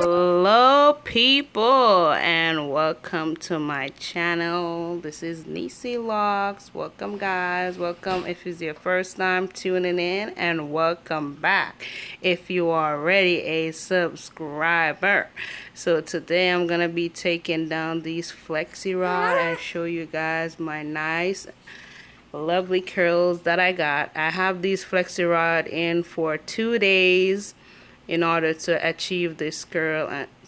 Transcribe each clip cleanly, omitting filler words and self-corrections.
Hello people and welcome to my channel. This is Nisi Locs. Welcome guys, welcome if it's your first time tuning in, and welcome back if you are already a subscriber. So today I'm gonna be taking down these flexi rod and show you guys my nice lovely curls that I got. I have these flexi rod in for 2 days in order to achieve this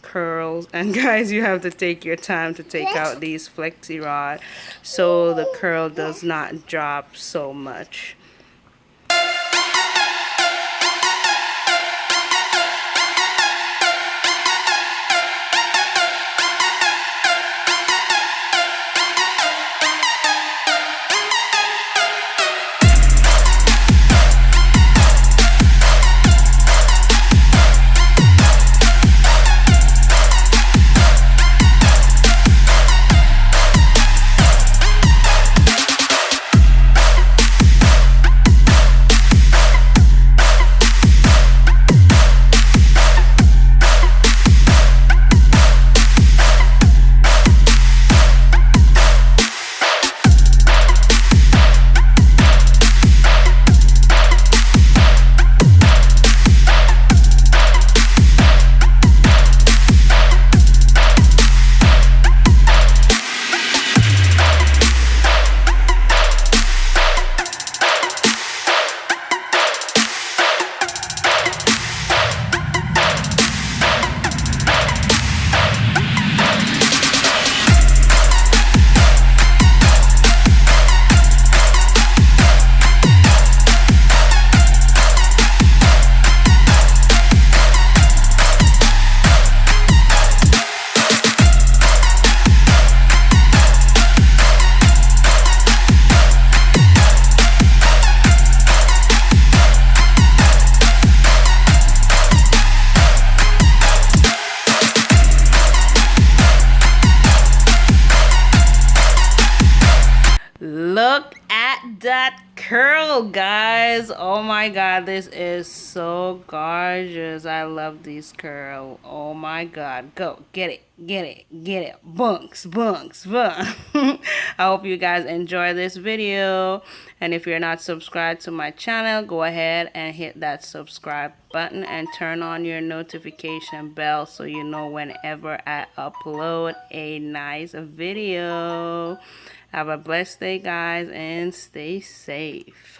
curls, and guys, you have to take your time to take out these flexi rod so the curl does not drop so much. Look at that curl, guys. Oh my god, this is so gorgeous. I love these curl. Oh my god, go get it, get it, get it. Bunks, bunks, bunks. I hope you guys enjoy this video, and if you're not subscribed to my channel, go ahead and hit that subscribe button and turn on your notification bell so you know whenever I upload a nice video. Have a blessed day, guys, and stay safe.